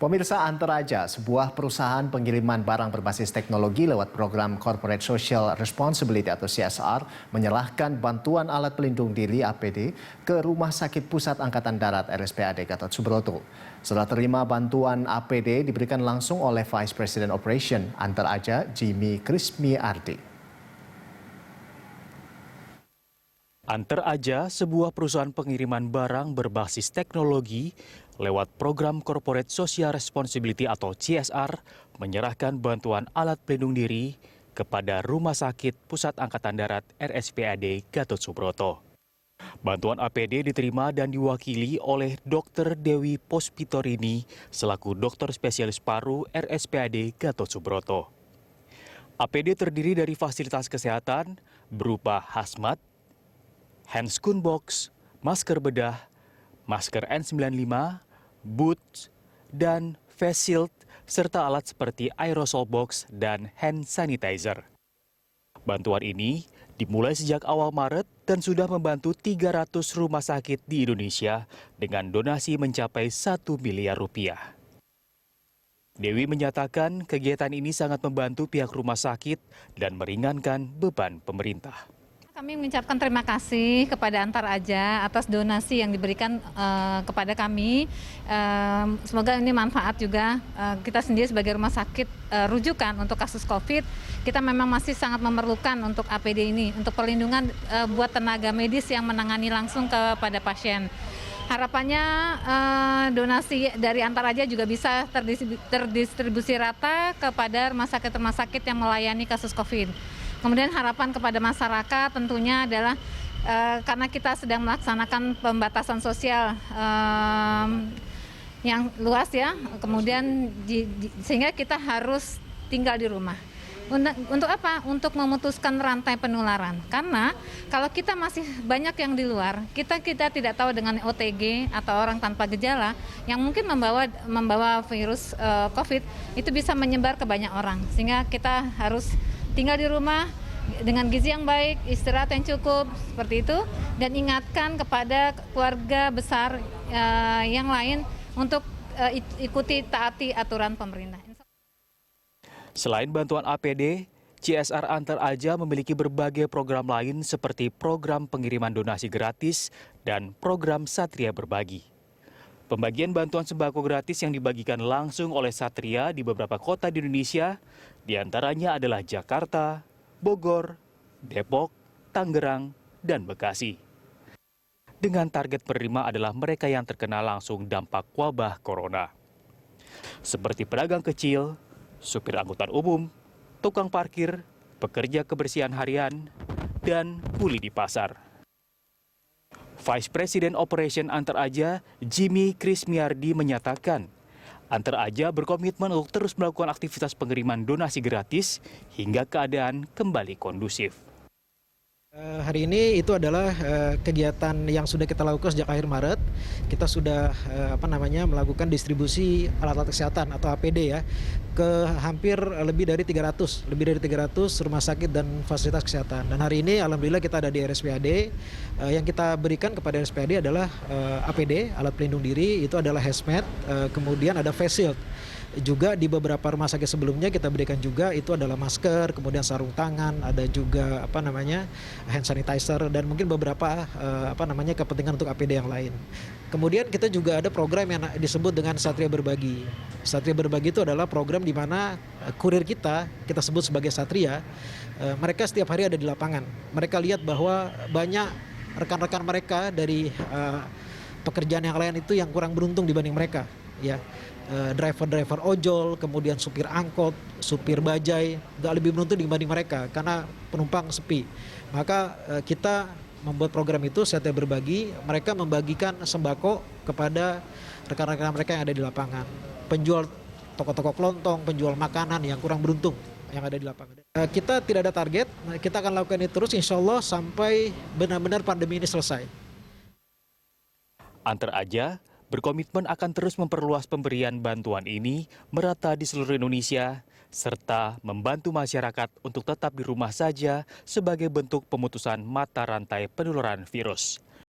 Pemirsa, Anteraja, sebuah perusahaan pengiriman barang berbasis teknologi lewat program Corporate Social Responsibility atau CSR, menyerahkan bantuan alat pelindung diri APD ke Rumah Sakit Pusat Angkatan Darat RSPAD Gatot Subroto. Setelah terima bantuan APD diberikan langsung oleh Vice President Operation Anteraja, Jimmy Krismiardi. Anteraja, sebuah perusahaan pengiriman barang berbasis teknologi lewat program Corporate Social Responsibility atau CSR, menyerahkan bantuan alat pelindung diri kepada Rumah Sakit Pusat Angkatan Darat RSPAD Gatot Subroto. Bantuan APD diterima dan diwakili oleh Dr. Dewi Pospitorini selaku dokter spesialis paru RSPAD Gatot Subroto. APD terdiri dari fasilitas kesehatan berupa hazmat, hand scoon box, masker bedah, masker N95, boots, dan face shield, serta alat seperti aerosol box dan hand sanitizer. Bantuan ini dimulai sejak awal Maret dan sudah membantu 300 rumah sakit di Indonesia dengan donasi mencapai 1 miliar rupiah. Dewi menyatakan kegiatan ini sangat membantu pihak rumah sakit dan meringankan beban pemerintah. Kami mengucapkan terima kasih kepada Anteraja atas donasi yang diberikan kepada kami. Semoga ini manfaat juga. Kita sendiri sebagai rumah sakit rujukan untuk kasus COVID, kita memang masih sangat memerlukan untuk APD ini, untuk perlindungan buat tenaga medis yang menangani langsung kepada pasien. Harapannya donasi dari Anteraja juga bisa terdistribusi rata kepada rumah sakit yang melayani kasus COVID. Kemudian harapan kepada masyarakat tentunya adalah karena kita sedang melaksanakan pembatasan sosial yang luas ya, kemudian sehingga kita harus tinggal di rumah. Untuk apa? Untuk memutuskan rantai penularan. Karena kalau kita masih banyak yang di luar, kita tidak tahu dengan OTG atau orang tanpa gejala yang mungkin membawa virus COVID itu bisa menyebar ke banyak orang. Sehingga kita harus tinggal di rumah dengan gizi yang baik, istirahat yang cukup, seperti itu. Dan ingatkan kepada keluarga besar yang lain untuk ikuti taati aturan pemerintah. Selain bantuan APD, CSR Anteraja memiliki berbagai program lain seperti program pengiriman donasi gratis dan program Satria Berbagi. Pembagian bantuan sembako gratis yang dibagikan langsung oleh Satria di beberapa kota di Indonesia, diantaranya adalah Jakarta, Bogor, Depok, Tangerang, dan Bekasi. Dengan target penerima adalah mereka yang terkena langsung dampak wabah corona. Seperti pedagang kecil, supir angkutan umum, tukang parkir, pekerja kebersihan harian, dan kuli di pasar. Vice President Operation Anteraja, Jimmy Krismiardi menyatakan, Anteraja berkomitmen untuk terus melakukan aktivitas pengiriman donasi gratis hingga keadaan kembali kondusif. Hari ini itu adalah kegiatan yang sudah kita lakukan sejak akhir Maret. Kita sudah melakukan distribusi alat-alat kesehatan atau APD ya ke hampir lebih dari 300 rumah sakit dan fasilitas kesehatan. Dan hari ini alhamdulillah kita ada di RSPAD. Yang kita berikan kepada RSPAD adalah APD, alat pelindung diri, itu adalah hazmat, kemudian ada face shield. Juga di beberapa rumah sakit sebelumnya kita berikan juga itu adalah masker, kemudian sarung tangan, ada juga hand sanitizer dan mungkin beberapa kepentingan untuk APD yang lain. Kemudian kita juga ada program yang disebut dengan Satria Berbagi. Satria Berbagi itu adalah program di mana kurir kita sebut sebagai Satria, mereka setiap hari ada di lapangan. Mereka lihat bahwa banyak rekan-rekan mereka dari pekerjaan yang lain itu yang kurang beruntung dibanding mereka, ya. Driver ojol, kemudian supir angkot, supir bajai, nggak lebih beruntung dibanding mereka karena penumpang sepi. Maka kita membuat program itu, Satria Berbagi, mereka membagikan sembako kepada rekan-rekan mereka yang ada di lapangan. Penjual toko-toko kelontong, penjual makanan yang kurang beruntung yang ada di lapangan. Kita tidak ada target, kita akan lakukan ini terus insya Allah sampai benar-benar pandemi ini selesai. Anteraja berkomitmen akan terus memperluas pemberian bantuan ini merata di seluruh Indonesia, serta membantu masyarakat untuk tetap di rumah saja sebagai bentuk pemutusan mata rantai penularan virus.